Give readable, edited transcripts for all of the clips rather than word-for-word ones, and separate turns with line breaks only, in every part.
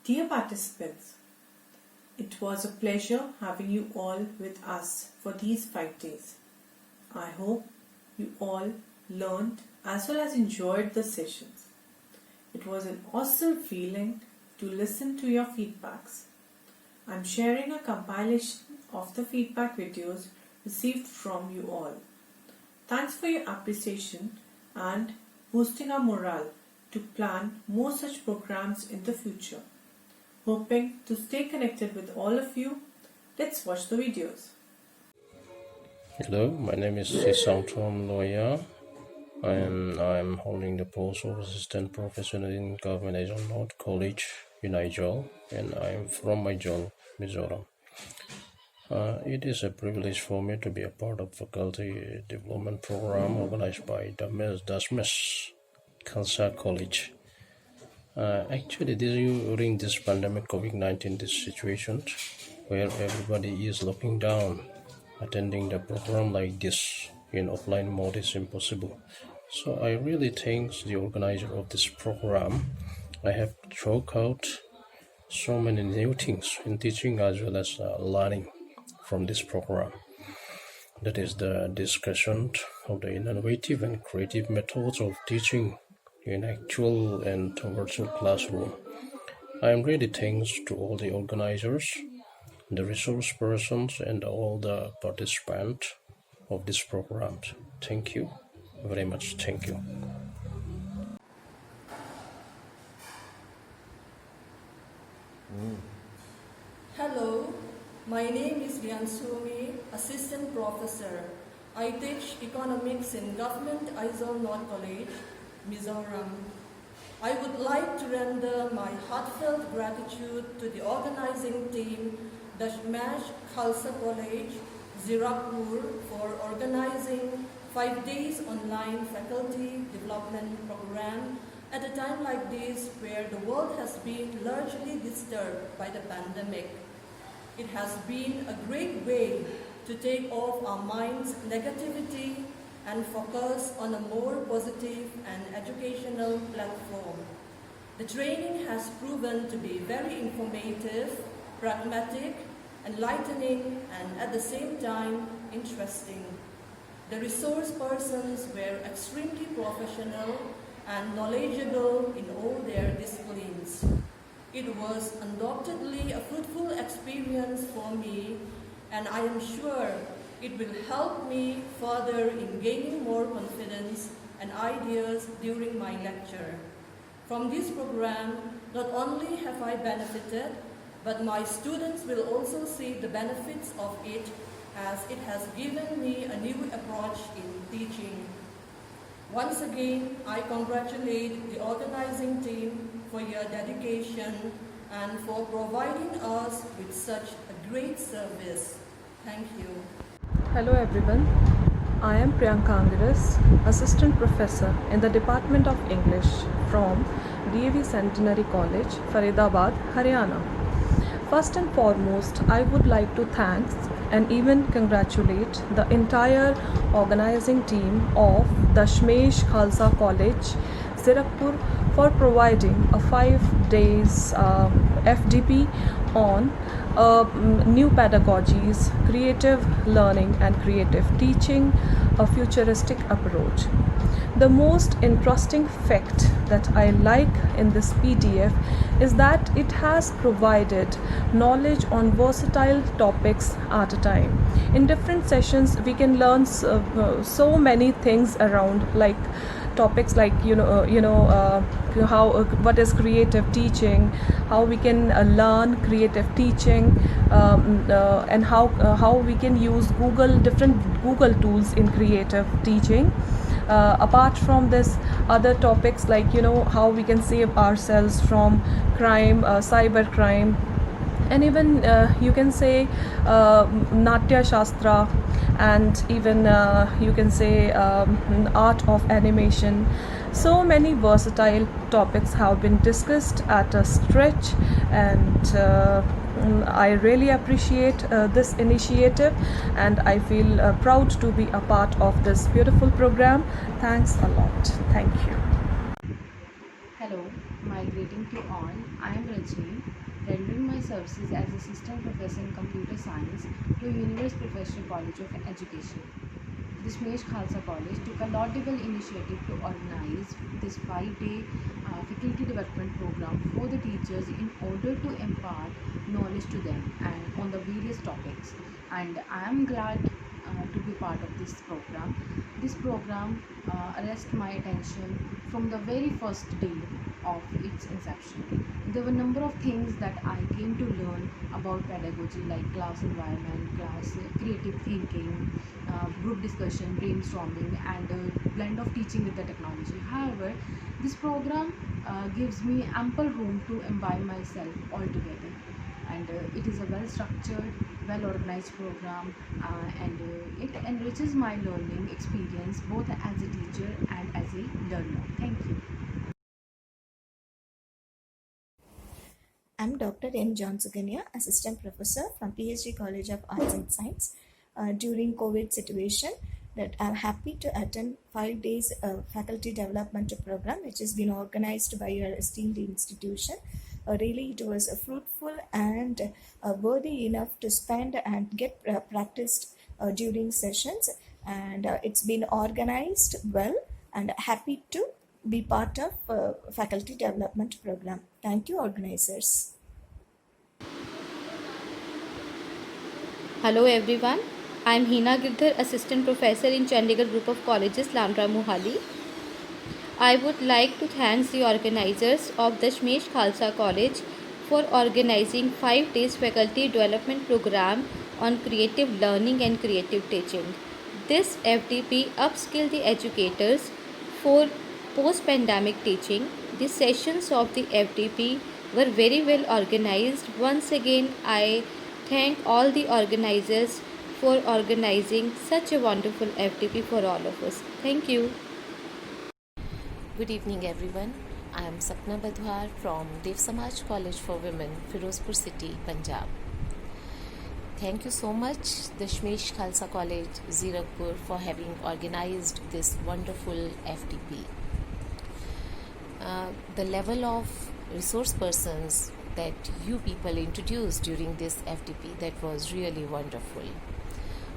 Dear participants, it was a pleasure having you all with us for these 5 days. I hope you all learned as well as enjoyed the sessions. It was an awesome feeling to listen to your feedbacks. I'm sharing a compilation of the feedback videos received from you all. Thanks for your appreciation and boosting our morale to plan more such programs in the future. Hoping to stay connected with all of you, let's watch the videos.
Hello, my name is Sisangthom Loya and I'm holding the post of Assistant Professor in Government Aizawl North College in Aizawl, and I'm from Aizawl, Mizoram. It is a privilege for me to be a part of faculty development program organized by Dasmes Khalsa College. Actually, during this pandemic COVID-19 situation where everybody is looking down, attending the program like this in offline mode is impossible. So I really thank the organizer of this program. I have chalked out so many new things in teaching as well as learning from this program. That is the discussion of the innovative and creative methods of teaching in actual and virtual classroom. I am really thanks to all the organizers, the resource persons, and all the participants of this program. Thank you very much. Thank you.
Hello, my name is Rian Sumi, Assistant Professor. I teach Economics in Government Aizawl North College, Mizoram. I would like to render my heartfelt gratitude to the organizing team, Dasmes Khalsa College, Zirakpur, for organizing 5 days online faculty development program at a time like this where the world has been largely disturbed by the pandemic. It has been a great way to take off our minds' negativity and focus on a more positive and educational platform. The training has proven to be very informative, pragmatic, enlightening, and at the same time interesting. The resource persons were extremely professional and knowledgeable in all their disciplines. It was undoubtedly a fruitful experience for me, and I am sure it will help me further in gaining more confidence and ideas during my lecture. From this program, not only have I benefited, but my students will also see the benefits of it, as it has given me a new approach in teaching. Once again, I congratulate the organizing team for your dedication and for providing us with such a great service. Thank you.
Hello everyone, I am Priyanka Angiras, Assistant Professor in the Department of English from DAV Centenary College, Faridabad, Haryana. First and foremost, I would like to thank and even congratulate the entire organizing team of Dasmes Khalsa College, Zirakpur, for providing a 5 days FDP on new pedagogies, creative learning and creative teaching, a futuristic approach. The most interesting fact that I like in this PDF is that it has provided knowledge on versatile topics at a time. In different sessions, we can learn so many things around, like topics like what is creative teaching, how we can learn creative teaching, and how we can use different Google tools in creative teaching. Apart from this, other topics like how we can save ourselves from crime, cyber crime, and even you can say Natya Shastra, and even you can say art of animation. So many versatile topics have been discussed at a stretch, and I really appreciate this initiative, and I feel proud to be a part of this beautiful program. Thanks a lot. Thank you.
Hello, my greeting to all. I I am Rajni, rendering my services as Assistant Professor in Computer Science to Universe Professional College of Education. The Smesh Khalsa College took a laudable initiative to organize this 5-day faculty development program for the teachers in order to impart knowledge to them and on the various topics. And I am glad to be part of this program. This program arrested my attention from the very first day of its inception. There were a number of things that I came to learn about pedagogy, like class environment, class creative thinking, group discussion, brainstorming, and a blend of teaching with the technology. However, this program gives me ample room to imbibe myself altogether, and it is a well structured, well organized program, and it enriches my learning experience both as a teacher and as a learner. Thank you.
I'm Dr. M. John Suganya, Assistant Professor from PhD College of Arts and Science. During COVID situation, that I'm happy to attend 5 days faculty development program, which has been organized by your esteemed institution. Really, it was fruitful and worthy enough to spend and get practiced during sessions. And it's been organized well, and happy to be part of faculty development program. Thank you, organizers.
Hello everyone, I am Hina Girdhar, Assistant Professor in Chandigarh Group of Colleges, Landra Mohali. I would like to thank the organizers of the Smesh Khalsa College for organizing 5 days faculty development program on creative learning and creative teaching. This FDP upskill the educators for post-pandemic teaching. The sessions of the FDP were very well organized. Once again, I thank all the organizers for organizing such a wonderful FDP for all of us. Thank you.
Good evening everyone. I am Sapna Badhwar from Dev Samaj College for Women, Firozpur City, Punjab. Thank you so much, the Smesh Khalsa College, Zirakpur, for having organized this wonderful FDP. The level of resource persons that you people introduced during this FDP, that was really wonderful.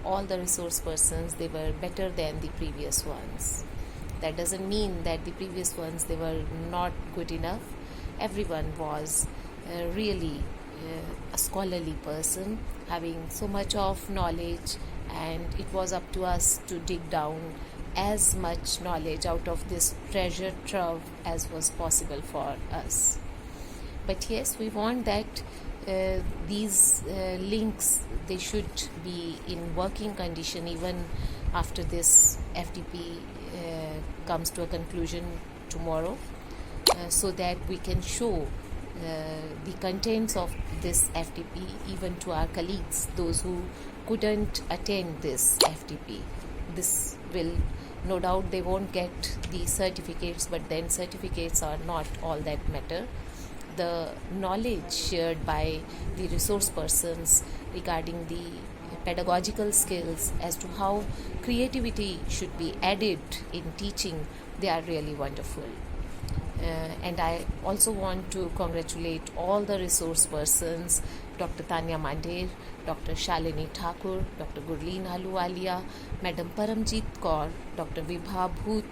All the resource persons, they were better than the previous ones. That doesn't mean that the previous ones, they were not good enough. Everyone was really a scholarly person, having so much of knowledge, and it was up to us to dig down as much knowledge out of this treasure trove as was possible for us. But yes, we want that these links, they should be in working condition even after this FDP comes to a conclusion tomorrow, so that we can show the contents of this FDP even to our colleagues, those who couldn't attend this FDP. This will, no doubt they won't get the certificates, but then certificates are not all that matter. The knowledge shared by the resource persons regarding the pedagogical skills as to how creativity should be added in teaching, they are really wonderful. And I also want to congratulate all the resource persons, Dr. Tanya Mandir, Dr. Shalini Thakur, Dr. Gurleen Ahluwalia, Madam Paramjeet Kaur, Dr. Vibha Bhoot,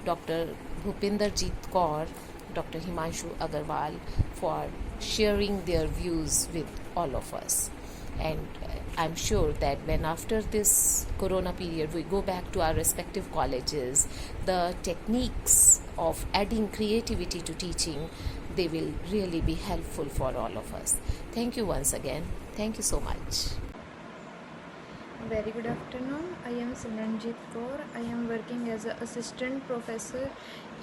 Dr. Bhupinderjeet Kaur, Dr. Himanshu Agarwal, for sharing their views with all of us. And I'm sure that when after this corona period we go back to our respective colleges, the techniques of adding creativity to teaching, they will really be helpful for all of us. Thank you once again. Thank you so much.
Very good afternoon. I am Simranjeet Kaur. I am working as an assistant professor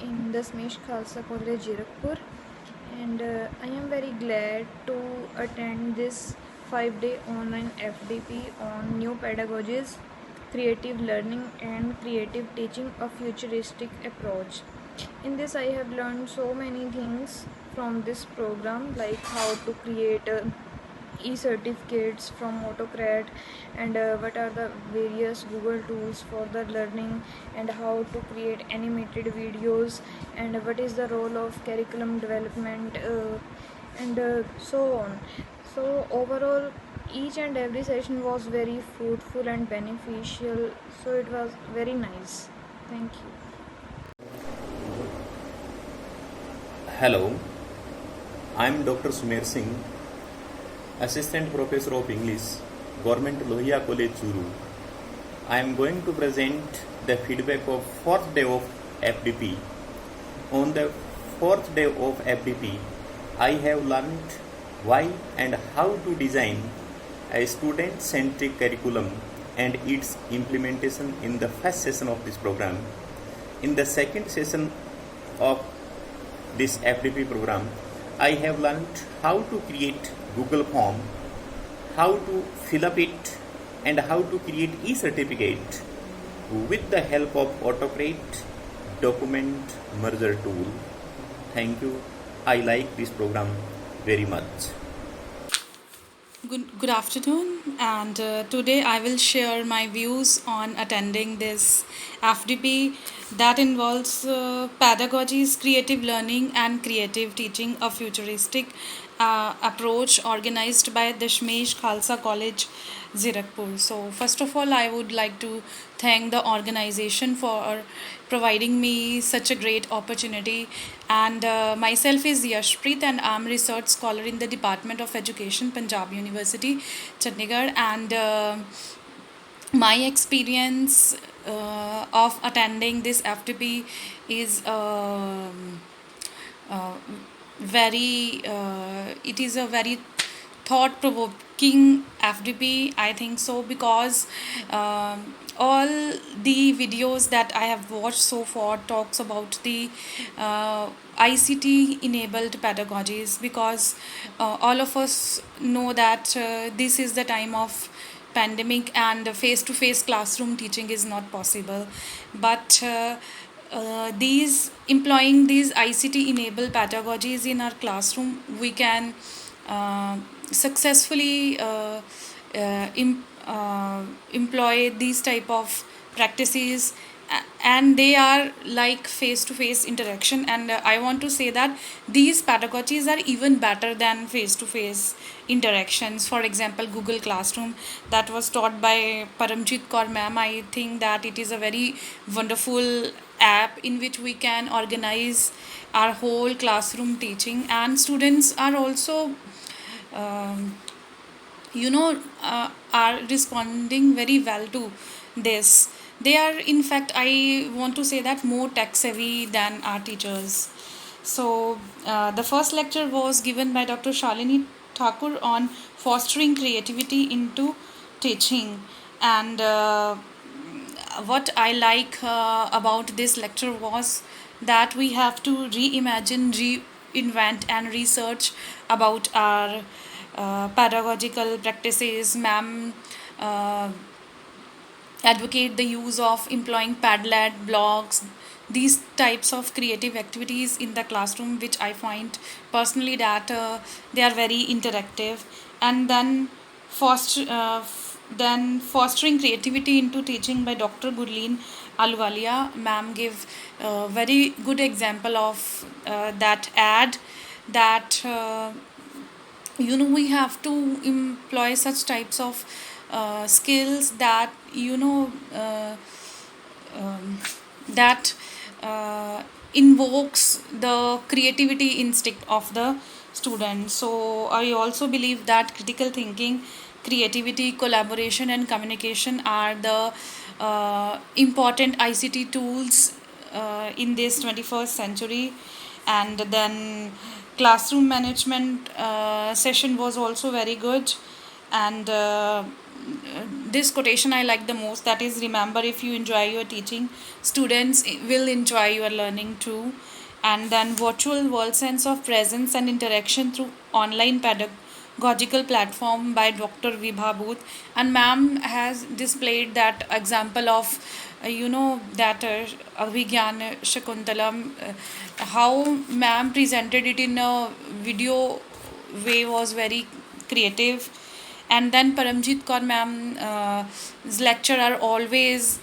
in the Smesh Khalsa College, Zirakpur, and I am very glad to attend this 5-day online FDP on new pedagogies, creative learning and creative teaching, a futuristic approach. In this I have learned so many things from this program, like how to create e-certificates from Autocrat, and what are the various Google tools for the learning, and how to create animated videos, and what is the role of curriculum development and so on. So overall, each and every session was very fruitful and beneficial. So it was very nice. Thank you.
Hello, I am Dr. Sumer Singh, Assistant Professor of English, Government Lohia College, Churu. I am going to present the feedback of fourth day of FDP. On the fourth day of FDP, I have learned why and how to design a student-centric curriculum and its implementation in the first session of this program. In the second session of this FDP program, I have learned how to create Google form, how to fill up it, and how to create e-certificate with the help of AutoCreate document merger tool. Thank you. I like this program very much.
Good afternoon, and today I will share my views on attending this FDP that involves pedagogies, creative learning, and creative teaching, a futuristic approach organized by Dashmesh Khalsa College, Zirakpur. So, first of all, I would like to thank the organization for providing me such a great opportunity. And myself is Yashpreet, and I'm research scholar in the Department of Education, Punjab University, Chandigarh. And my experience of attending this FDP is very it is a very thought provoking FDP, I think so, because all the videos that I have watched so far talks about the ICT enabled pedagogies, because all of us know that this is the time of pandemic and face to face classroom teaching is not possible, but these employing these ICT enabled pedagogies in our classroom, we can successfully employ these type of practices, and they are like face to face interaction. And I want to say that these pedagogies are even better than face to face interactions. For example, Google Classroom that was taught by Paramjit Kaur ma'am, I think that it is a very wonderful app in which we can organize our whole classroom teaching, and students are also are responding very well to this. They are, in fact, I want to say that more tech savvy than our teachers. So the first lecture was given by Dr. Shalini Thakur on fostering creativity into teaching. And what I like about this lecture was that we have to reimagine, reinvent, and research about our pedagogical practices. Ma'am advocate the use of employing Padlet, blogs, these types of creative activities in the classroom, which I find personally that they are very interactive. And then fostering creativity into teaching by Dr. Gurleen Aluwalia. Ma'am give a very good example of that ad that we have to employ such types of skills that that invokes the creativity instinct of the student. So I also believe that critical thinking, creativity, collaboration, and communication are the important ICT tools in this 21st century. And then classroom management session was also very good. And this quotation I like the most, that is, remember, if you enjoy your teaching, students will enjoy your learning too. And then virtual world sense of presence and interaction through online pedagogical platform by Dr. Vibha Booth. And ma'am has displayed that example of that Abhigyan Shakuntalam, how ma'am presented it in a video way was very creative. And then Paramjit Kaur ma'am's lecture are always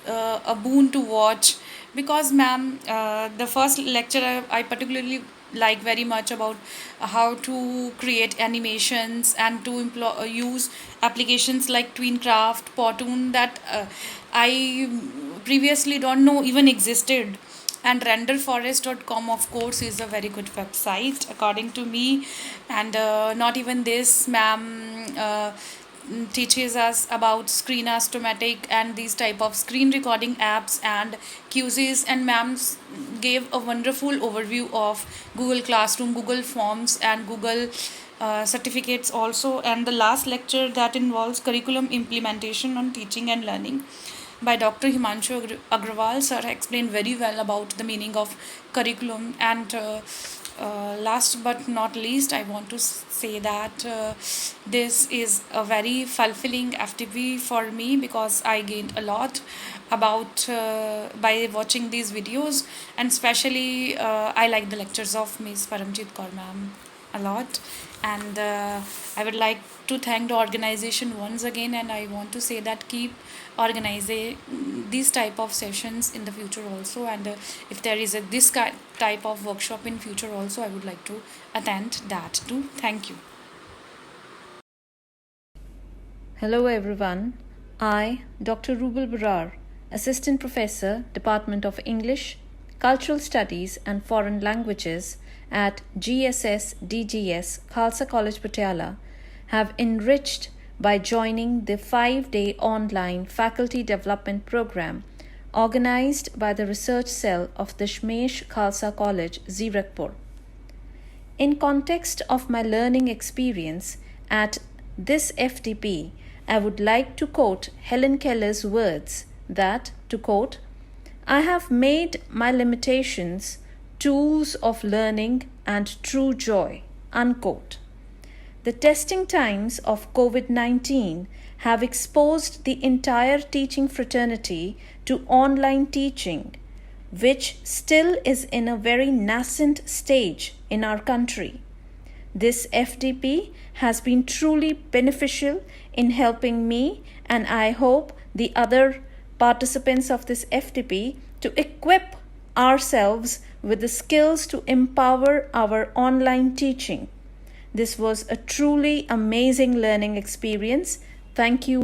a boon to watch, because ma'am, the first lecture I particularly like very much about how to create animations and to use applications like Tweencraft, Powtoon that I previously don't know even existed. And renderforest.com, of course, is a very good website according to me. And not even this, ma'am teaches us about Screenast-O-Matic and these type of screen recording apps and quizzes, and ma'ams gave a wonderful overview of Google Classroom, Google Forms, and Google certificates also. And the last lecture that involves curriculum implementation on teaching and learning by Dr. Himanshu Agrawal. Sir explained very well about the meaning of curriculum. And last but not least, I want to say that this is a very fulfilling FTP for me, because I gained a lot about by watching these videos. And especially I like the lectures of Ms. Paramjit Kaur ma'am a lot. And I would like to thank the organization once again, and I want to say that keep organizing these type of sessions in the future also. And if there is this type of workshop in future also, I would like to attend that too. Thank you.
Hello everyone. I, Dr. Rubal Barar, Assistant Professor, Department of English, Cultural Studies and Foreign Languages at GSS DGS Khalsa College Patiala, have enriched by joining the 5-day online faculty development program organized by the research cell of the Dashmesh Khalsa College, Zirakpur. In context of my learning experience at this FTP, I would like to quote Helen Keller's words that, to quote, "I have made my limitations tools of learning and true joy," unquote. The testing times of COVID-19 have exposed the entire teaching fraternity to online teaching, which still is in a very nascent stage in our country. This FTP has been truly beneficial in helping me, and I hope the other participants of this FTP to equip ourselves with the skills to empower our online teaching. This was a truly amazing learning experience. Thank you.